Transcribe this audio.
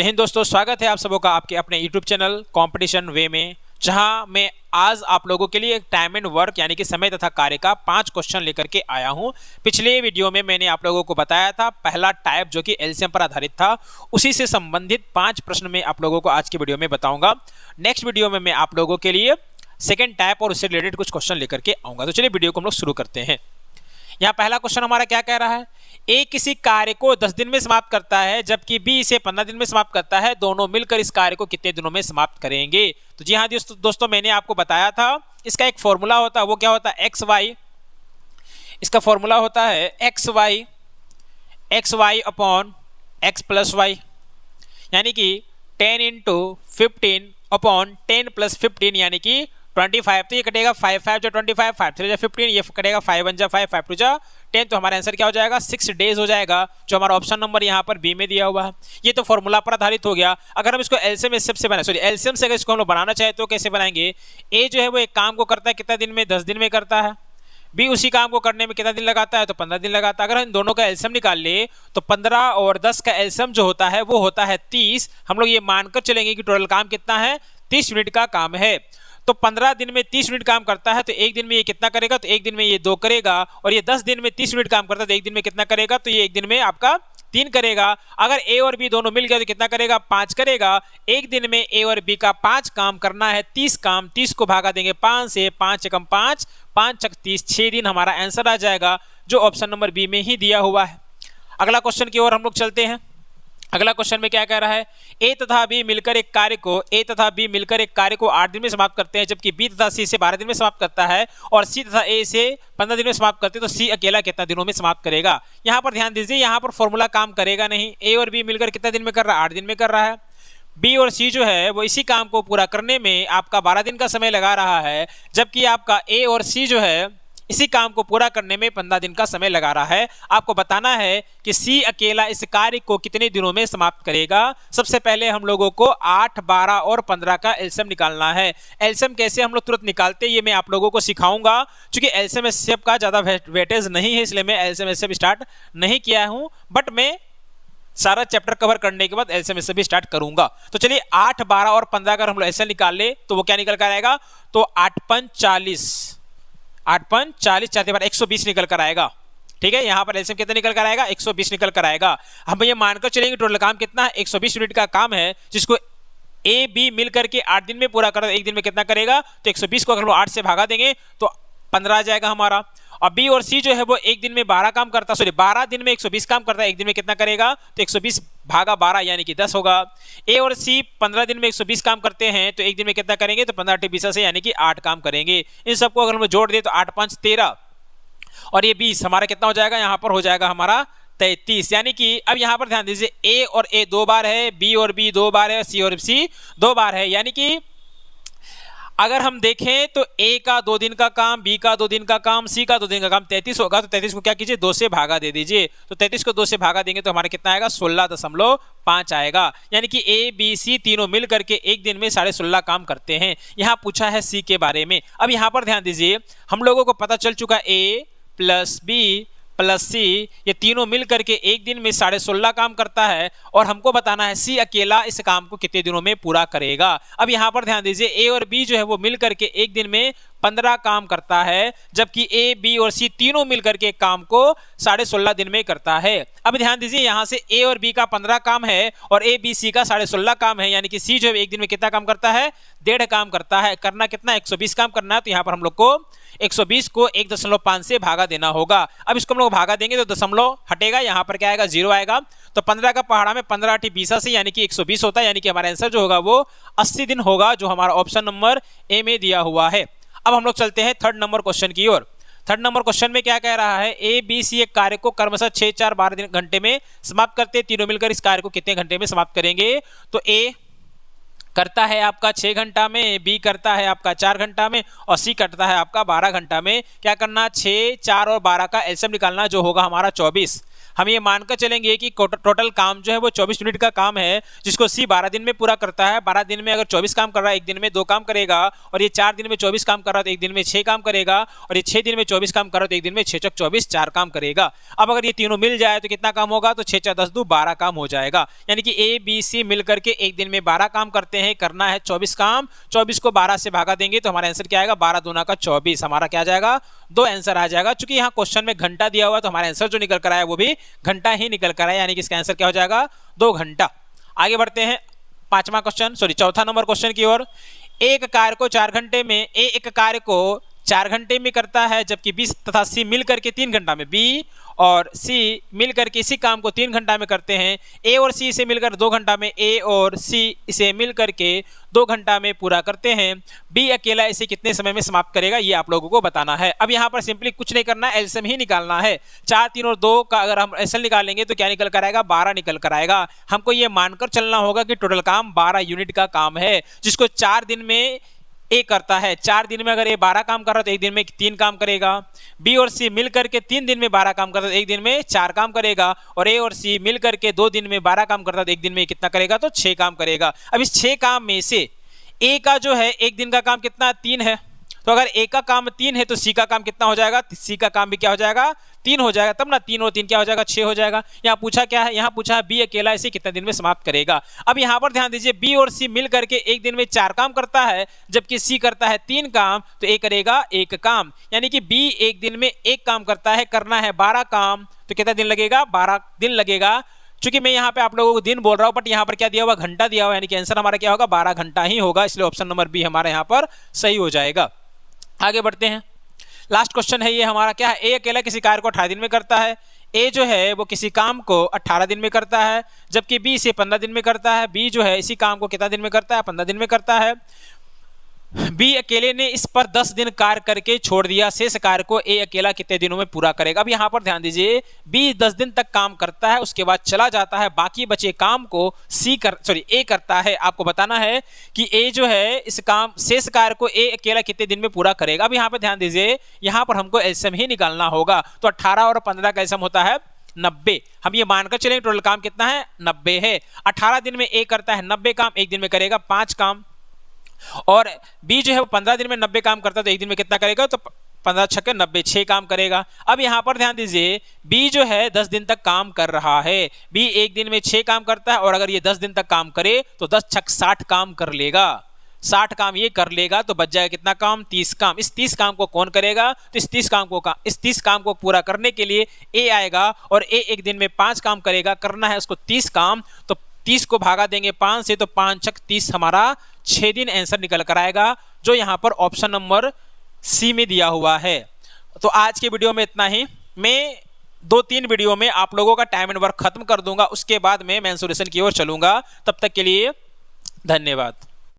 जय हिंद दोस्तों, स्वागत है आप सबों का आपके अपने YouTube चैनल कंपटीशन वे में, जहां मैं आज आप लोगों के लिए टाइम एंड वर्क यानी कि समय तथा कार्य का 5 क्वेश्चन लेकर के आया हूं। पिछले वीडियो में मैंने आप लोगों को बताया था पहला टाइप जो कि एलसीएम पर आधारित था, उसी से संबंधित 5 प्रश्न में आप लोगों को आज की वीडियो में बताऊंगा। नेक्स्ट वीडियो में मैं आप लोगों के लिए सेकेंड टाइप और उससे रिलेटेड कुछ क्वेश्चन लेकर के आऊंगा। तो चलिए वीडियो को हम लोग शुरू करते हैं। यहाँ पहला क्वेश्चन हमारा क्या कह रहा है, ए किसी कार्य को 10 दिन में समाप्त करता है जबकि बी इसे 15 दिन में समाप्त करता है। दोनों मिलकर इस कार्य को कितने दिनों में समाप्त करेंगे? तो जी हाँ दोस्तों, मैंने आपको बताया था इसका एक फॉर्मूला होता है। वो क्या होता है? X Y. इसका फॉर्मूला होता है X Y upon X plus Y, यानी कि 10 इंटू 15 अपॉन 10 प्लस 15 यानी कि 25। तो ये कटेगा 5 5 जो 25, 5 3 जो 15, ये कटेगा 5 1 जा 5, 5 2 जा 10। तो हमारा आंसर क्या हो जाएगा? 6 डेज हो जाएगा, जो हमारा ऑप्शन नंबर यहाँ पर बी में दिया हुआ है। ये तो फॉर्मूला पर आधारित हो गया। अगर हम इसको एलसीएम से बनाए, सॉरी एलसीएम से अगर इसको हम लोग बनाना चाहे तो कैसे बनाएंगे? ए जो है वो एक काम को करता है कितना दिन में? 10 दिन में करता है। बी उसी काम को करने में कितना दिन लगाता है? तो 15 दिन लगाता है। अगर हम दोनों का एलसीएम निकाल ले तो 15 और 10 का एलसीएम जो होता है वो होता है 30। हम लोग ये मानकर चलेंगे कि टोटल काम कितना है? 30 यूनिट का काम है। तो 15 दिन में 30 यूनिट काम करता है, तो एक दिन में ये कितना करेगा? तो एक दिन में ये 2 करेगा। और ये 10 दिन में 30 यूनिट काम करता है, तो एक दिन में कितना करेगा? तो ये एक दिन में आपका 3 करेगा। अगर ए और बी दोनों मिल गए तो कितना करेगा? 5 करेगा। एक दिन में ए और बी का 5 काम करना है, 30 काम। 30 को भागा देंगे 5 से, 5 एकम 5, 5 चक 30, 6 दिन हमारा आंसर आ जाएगा, जो ऑप्शन नंबर बी में ही दिया हुआ है। अगला क्वेश्चन की ओर हम लोग चलते हैं। अगला क्वेश्चन में क्या कह रहा है? ए तथा बी मिलकर एक कार्य को 8 दिन में समाप्त करते हैं, जबकि बी तथा सी से 12 दिन में समाप्त करता है, और सी तथा ए से 15 दिन में समाप्त करते हैं। तो सी अकेला कितना दिनों में समाप्त करेगा? यहाँ पर ध्यान दीजिए, यहाँ पर फॉर्मूला काम करेगा नहीं। ए और बी मिलकर कितना दिन में कर रहा है? 8 दिन में कर रहा है। बी और सी जो है वो इसी काम को पूरा करने में आपका 12 दिन का समय लगा रहा है, जबकि आपका ए और सी जो है इसी काम को पूरा करने में 15 दिन का समय लगा रहा है। आपको बताना है कि सी अकेला इस कार्य को कितने दिनों में समाप्त करेगा। सबसे पहले हम लोगों को 8, 12 और 15 का एलसीएम निकालना है। एलसीएम कैसे हम लोग तुरंत निकालते हैं ये मैं आप लोगों को सिखाऊंगा। क्योंकि एलसीएम एचसीएफ का ज्यादा वेटेज नहीं है, इसलिए मैं एलसीएम एचसीएफ स्टार्ट नहीं किया हूं, बट मैं सारा चैप्टर कवर करने के बाद एलसीएम एचसीएफ भी स्टार्ट करूंगा। तो चलिए 8, 12 और 15 अगर हम लोग एलसीएम निकाल ले तो वो क्या निकल कर आएगा? तो 8 5 40, 8 5 40, 4 बार 120 निकल कर आएगा। ठीक है, यहां पर एलसीएम कितना निकल कर आएगा? 120 निकल कर आएगा। हम ये मानकर चलेंगे टोटल काम कितना है? 120 यूनिट का काम है, जिसको ए बी मिलकर के 8 दिन में पूरा कर, एक दिन में कितना करेगा? तो 120 को अगर हम 8 से भागा देंगे तो 15 आ जाएगा हमारा। और बी और सी जो है वो एक दिन में 12 काम करता है, सॉरी 12 दिन में 120 काम करता है, एक दिन में कितना करेगा? तो 120 भागा 12 यानी कि 10 होगा। ए और सी 15 दिन में 120 काम करते हैं, तो एक दिन में कितना करेंगे? तो 15 20 से यानी कि 8 काम करेंगे। इन सबको अगर हम जोड़ दें तो 8 5 13 और ये 20, हमारा कितना हो जाएगा? यहाँ पर हो जाएगा हमारा 33। यानी कि अब यहाँ पर ध्यान दीजिए, ए और ए 2 बार है, बी और बी 2 बार है, सी और सी 2 बार है। यानी कि अगर हम देखें तो ए का 2 दिन का काम, बी का 2 दिन का काम, सी का 2 दिन का काम 33 होगा। तो 33 को क्या कीजिए? 2 से भागा दे दीजिए। तो 33 को 2 से भागा देंगे तो हमारा कितना आएगा? 16.5 आएगा। यानी कि ए बी सी तीनों मिल करके एक दिन में 16.5 काम करते हैं। यहाँ पूछा है सी के बारे में। अब यहाँ पर ध्यान दीजिए, हम लोगों को पता चल चुका ए प्लस बी प्लस सी ये तीनों मिल करके एक दिन में 16.5 काम करता है, और हमको बताना है सी अकेला इस काम को कितने दिनों में पूरा करेगा। अब यहाँ पर ध्यान दीजिए, ए और बी जो है वो मिल करके एक दिन में 15 काम करता है, जबकि ए बी और सी तीनों मिलकर के काम को 16.5 दिन में करता है। अब ध्यान दीजिए, यहाँ से ए और बी का 15 काम है और ए बी सी का 16.5 काम है, यानी कि सी जो है एक दिन में कितना काम करता है? 1.5 काम करता है। करना कितना? 120 काम करना है। तो यहाँ पर हम लोग को 120 को 1.5 से भागा देना होगा। अब इसको हम लोग भागा देंगे तो दशमलव हटेगा, यहाँ पर क्या आएगा? 0 आएगा। तो 15 का पहाड़ा में 15 8 20 से यानी कि 120 होता है, यानी कि हमारा आंसर जो होगा वो 80 दिन होगा, जो हमारा ऑप्शन नंबर ए में दिया हुआ है। अब हम लोग चलते हैं थर्ड नंबर क्वेश्चन की ओर। थर्ड नंबर क्वेश्चन में क्या कह रहा है? ए बी सी एक कार्य को क्रमशः 6 4 12 घंटे में समाप्त करते हैं। तीनों मिलकर इस कार्य को कितने घंटे में समाप्त करेंगे? तो ए करता है आपका 6 घंटा में, बी करता है आपका 4 घंटा में, और सी करता है आपका 12 घंटा में। क्या करना? 6 4 और 12 का एलसीएम निकालना, जो होगा हमारा 24। हम ये मानकर चलेंगे कि टोटल काम जो है वो 24 यूनिट का काम है, जिसको सी 12 दिन में पूरा करता है। 12 दिन में अगर 24 काम कर रहा है, एक दिन में 2 काम करेगा, और ये 4 दिन में 24 काम कर रहा है तो एक दिन में 6 काम करेगा, और ये 6 दिन में 24 काम कर रहा है तो एक दिन में 6 चौक 24 4 काम करेगा। अब अगर ये तीनों मिल जाए तो कितना काम होगा, तो 6 4 10 2 12 काम हो जाएगा। यानी कि ए बी सी मिल करके एक दिन में 12 काम करते हैं, करना है 24 काम। 24 को 12 से भागा देंगे तो हमारा आंसर क्या आएगा, 12 दूना का 24, हमारा क्या आ जाएगा, 2 आंसर आ जाएगा। चूंकि यहाँ क्वेश्चन में घंटा दिया हुआ तो हमारा आंसर जो निकल कर आया वो भी घंटा ही निकल कर आया, यानी कि इसका आंसर क्या हो जाएगा, 2 घंटा। आगे बढ़ते हैं चौथा नंबर क्वेश्चन की ओर। एक कार्य को 4 घंटे में एक कार्य को 4 घंटे में करता है, जबकि बी तथा सी मिल करके 3 घंटा में, बी और सी मिल करके इसी काम को 3 घंटा में करते हैं। ए और सी इसे मिलकर 2 घंटा में, ए और सी इसे मिल करके 2 घंटा में पूरा करते हैं। बी अकेला इसे कितने समय में समाप्त करेगा, ये आप लोगों को बताना है। अब यहाँ पर सिंपली कुछ नहीं करना है, एलसीएम ही निकालना है। 4 3 और 2 का अगर हम एलसीएम निकालेंगे तो क्या निकल कर आएगा, 12 निकल कर आएगा। हमको ये मानकर चलना होगा कि टोटल काम 12 यूनिट का काम है, जिसको 4 दिन में ए करता है। 4 दिन में अगर ए 12 काम कर रहा है तो एक दिन में 3 काम करेगा। बी और सी मिल करके 3 दिन में 12 काम करता है तो एक दिन में 4 काम करेगा, और ए और सी मिल करके 2 दिन में 12 काम करता है तो एक दिन में कितना करेगा, तो 6 काम करेगा। अब इस 6 काम में से ए का जो है एक दिन का काम कितना, 3 है। तो अगर ए का काम 3 है तो सी का काम कितना हो जाएगा, सी का काम भी क्या हो जाएगा, 3 हो जाएगा। तब ना 3 और 3 क्या हो जाएगा, 6 हो जाएगा। यहाँ पूछा क्या है, यहाँ पूछा है बी अकेला इसे कितने दिन में समाप्त करेगा। अब यहाँ पर ध्यान दीजिए, बी और सी मिल करके एक दिन में 4 काम करता है, जबकि सी करता है 3 काम, तो ए करेगा 1 काम। यानी कि बी एक दिन में 1 काम करता है, करना है 12 काम, तो कितना दिन लगेगा, 12 दिन लगेगा। चूंकि मैं यहाँ पे आप लोगों को दिन बोल रहा हूँ, बट यहाँ पर क्या दिया हुआ, घंटा दिया हुआ, यानी कि आंसर हमारा क्या होगा, 12 घंटा ही होगा। इसलिए ऑप्शन नंबर बी हमारे यहाँ पर सही हो जाएगा। आगे बढ़ते हैं, लास्ट क्वेश्चन है ये हमारा, क्या है, ए अकेला किसी कार्य को 18 दिन में करता है। ए जो है वो किसी काम को 18 दिन में करता है, जबकि बी इसे 15 दिन में करता है। बी जो है इसी काम को कितना दिन में करता है, 15 दिन में करता है। बी अकेले ने इस पर 10 दिन कार्य करके छोड़ दिया, शेष कार्य को ए अकेला कितने दिनों में पूरा करेगा। अब यहाँ पर ध्यान दीजिए, बी 10 दिन तक काम करता है, उसके बाद चला जाता है, बाकी बचे काम को ए करता है। आपको बताना है कि ए जो है इस काम शेष कार्य को ए अकेला कितने दिन में पूरा करेगा। अब यहाँ पर ध्यान दीजिए, यहाँ पर हमको एलसीएम ही निकालना होगा। तो 18 और 15 का एलसीएम होता है 90। हम ये मानकर चलेंगे टोटल काम कितना है, 90 है। 18 दिन में ए करता है 90 काम, एक दिन में करेगा 5 काम। और बी जो है वो 15 दिन में 90 काम करता है तो एक दिन में कितना करेगा, तो 15 छक्के 90, 6 काम करेगा। अब यहाँ पर ध्यान दीजिए, बी जो है 10 दिन तक काम कर रहा है। बी एक दिन में 6 काम करता है, और अगर ये 10 दिन तक काम करे तो 10 छक 60 काम कर लेगा। 60 काम ये कर लेगा तो बच जाएगा कितना काम, 30 काम। इस 30 काम को कौन करेगा, तो इस 30 काम को पूरा करने के लिए ए आएगा, और ए एक दिन में 5 काम करेगा, करना है उसको 30 काम। तो 30 को भागा देंगे 5 से, तो 5 छक 30, हमारा 6 दिन आंसर निकल कर आएगा, जो यहाँ पर ऑप्शन नंबर सी में दिया हुआ है। तो आज के वीडियो में इतना ही। मैं 2-3 वीडियो में आप लोगों का टाइम एंड वर्क खत्म कर दूंगा, उसके बाद मैं मेंसुरेशन की ओर चलूंगा। तब तक के लिए धन्यवाद।